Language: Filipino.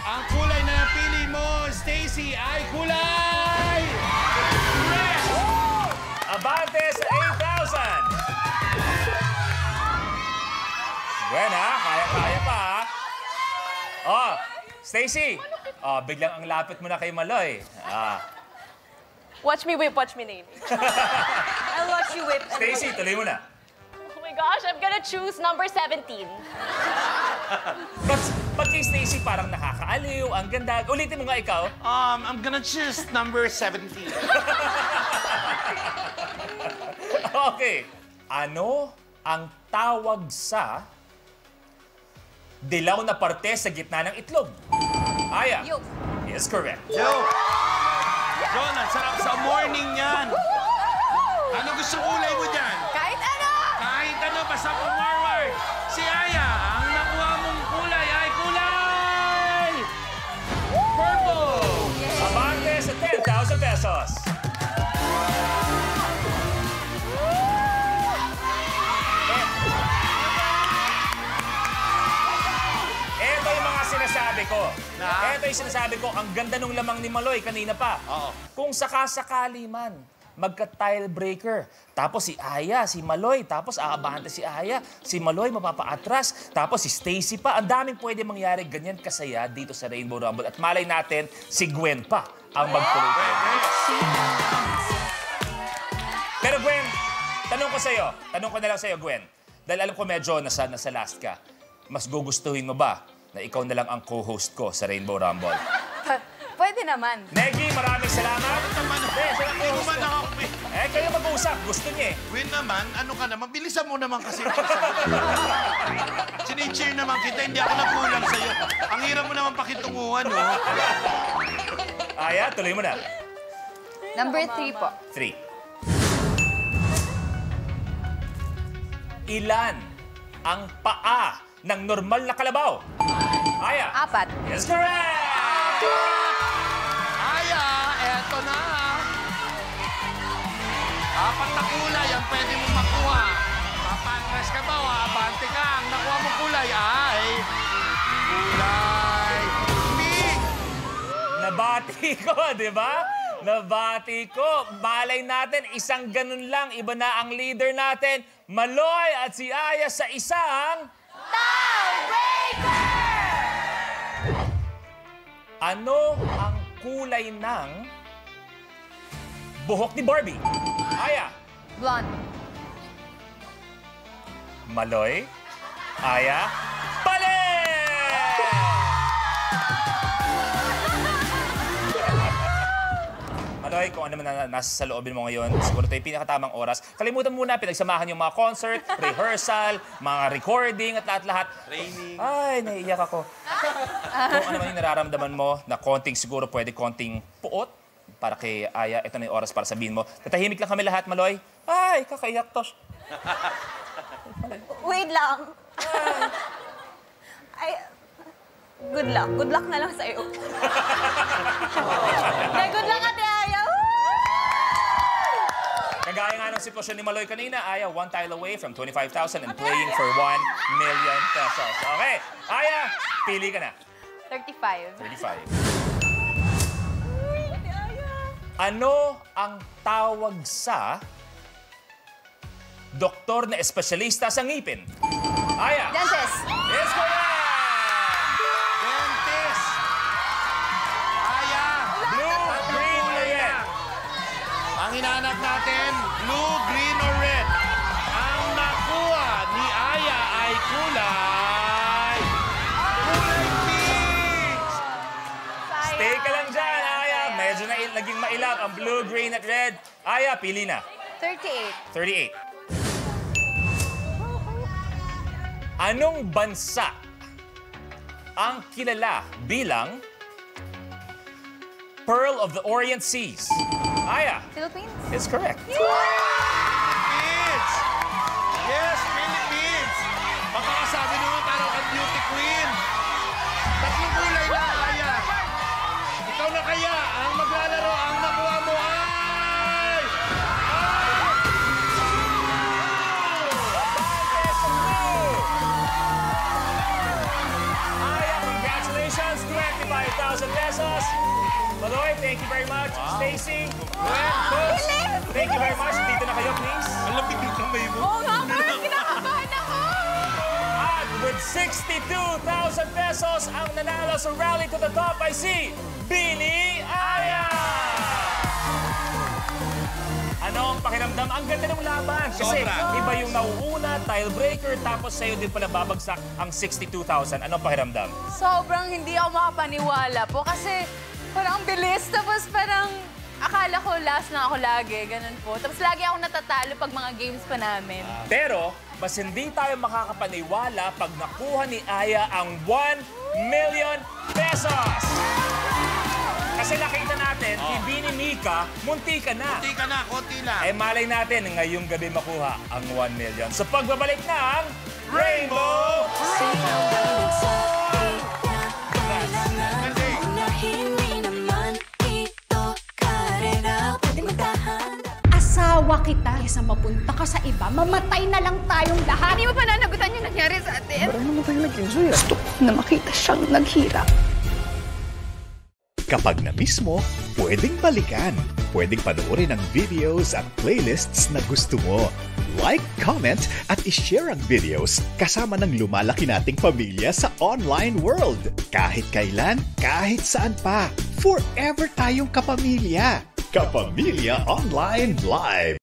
Ang kulay na napili mo, Stacy, ay kulay red! Abante sa 8,000! Buena, kaya-kaya pa, ha? Oh, Stacy! Oh, biglang ang lapit mo na kay Maloy. Watch me whip, watch me name. I'll watch you whip. Stacy, tuloy mo na. Oh my gosh, I'm gonna choose number 17. Ba't kay Stacy parang nakakaaliw, ang ganda. Ulitin mo nga ikaw. I'm gonna choose number 17. Okay. Ano ang tawag sa dilaw na parte sa gitna ng itlog? Aya. Yolk. Is correct. Yo! John, ang sarap sa morning yan. Ano gusto kulay mo dyan? Kahit ano! Kahit ano, basta forward. Si Aya, ang nakuha mong kulay ay kulay purple! Abante sa 10,000 pesos. Ito yung mga sinasabi ko. Ito yung sinasabi ko, ang ganda nung lamang ni Maloy kanina pa. Oo. Kung sakasakali man, magka-tilebreaker. Tapos si Aya, si Maloy, tapos aabante si Aya, si Maloy mapapaatras, tapos si Stacy pa. Ang daming pwede mangyari ganyan kasaya dito sa Rainbow Rumble. At malay natin, si Gwen pa ang magtuloy. Pero Gwen, tanong ko na lang sa'yo, Gwen. Dahil alam ko medyo nasa last ka. Mas gugustuhin mo ba na ikaw na lang ang co-host ko sa Rainbow Rumble? Pwede naman. Negi, maraming salamat. Hindi naman ako. Kayo mag-uusap. Gusto niya eh. Win naman, ano ka naman? Bilisan mo naman kasi. Sinicheer naman kita, hindi ako nagkulang sa'yo. Ang hirap mo naman pakitunguhan, no? Aya, tuloy mo na. Number 3 po. 3. Ilan ang paa ng normal na kalabaw? Aya. 4. Yes, correct! Aya, eto na. 4 na kulay ang pwede mong makuha. Papatras ka ba o abante ka? Ang nakuha mong kulay ay... kulay pink! Nabati ko, di ba? Nabati ko. Malay natin, isang ganun lang. Iba na ang leader natin, Maloy at si Aya sa isang... Tiebreaker! Ano ang kulay ng buhok ni Barbie? Aya. Blonde. Maloy. Aya. Pali! Maloy, kung ano man nasa sa loobin mo ngayon, siguro ito yung pinakatamang oras. Kalimutan muna, pinagsamahan yung mga concert, rehearsal, mga recording at lahat-lahat. Training. Ay, naiiyak ako. Kung ano man yung nararamdaman mo, na konting siguro pwede konting puot para kay Aya, ito na yung oras para sabihin mo. Tatahimik lang kami lahat, Maloy. Ay, kakaiyak to. Wait lang. Ay, good luck. Good luck na lang sa'yo. Good luck, Ate Aya. Kagaya nga ng sitwasyon ni Maloy kanina, Aya, 1 tile away from 25,000 and playing for 1 million pesos. Okay, Aya, pili ka na. 35. 35. Ano ang tawag sa doktor na espesyalista sa ngipin? Aya. Dentist. Yes, correct! Dentist! Aya! Blue, green, or red? Ang hinahanap natin, blue, green, or red. Ang nakuha ni Aya ay kulay pink! Stay ka lang dyan, Aya. Medyo na naging mailap ang blue, green, at red. Aya, pili na. 38. 38. Anong bansa ang kilala bilang Pearl of the Orient Seas? Aya. Philippines? It's correct. Philippines! Yes, Philippines! Makakasabi naman parang kang beauty queen. Tatlong kulay na, Aya. Ikaw na kaya ang maglalaro. Ang nakuha mo ay... Stacy, Gwen, Coach. Thank you very much. Dito na kayo, please. Alam mo yung kamay mo. Oo nga, parang kinakabahan ako. At with 62,000 pesos, ang nanalo sa Rally to the Top ay si Bini Aya! Ano ang pakiramdam? Ang ganda ng laban. Kasi Sobra. iba yung nauuna, tilebreaker, tapos sa'yo din pala babagsak ang 62,000. Ano ang pakiramdam? Sobrang hindi ako makapaniwala po kasi parang ang bilis. Tapos parang akala ko last na ako lagi. Ganun po. Tapos lagi ako natatalo pag mga games pa namin. Pero, mas hindi tayo makakapaniwala pag nakuha ni Aya ang 1 million pesos! Kasi nakita natin, si Bini Mika, munti ka na. Konti ka na, konti na. Eh malay natin, ngayong gabi makuha ang 1 million. Sa pagbabalik ng Rainbow! Asawa kita. Kesa mapunta ka sa iba, mamatay na lang tayong lahat. Hindi mo pananagutan yung nangyari sa atin? Gusto ko na makita siyang naghirap. Kapag na-miss mo, pwedeng balikan. Pwedeng panoorin ang videos at playlists na gusto mo. Like, comment, at ishare ang videos kasama ng lumalaki nating pamilya sa online world. Kahit kailan, kahit saan pa. Forever tayong kapamilya. Kapamilya Online Live.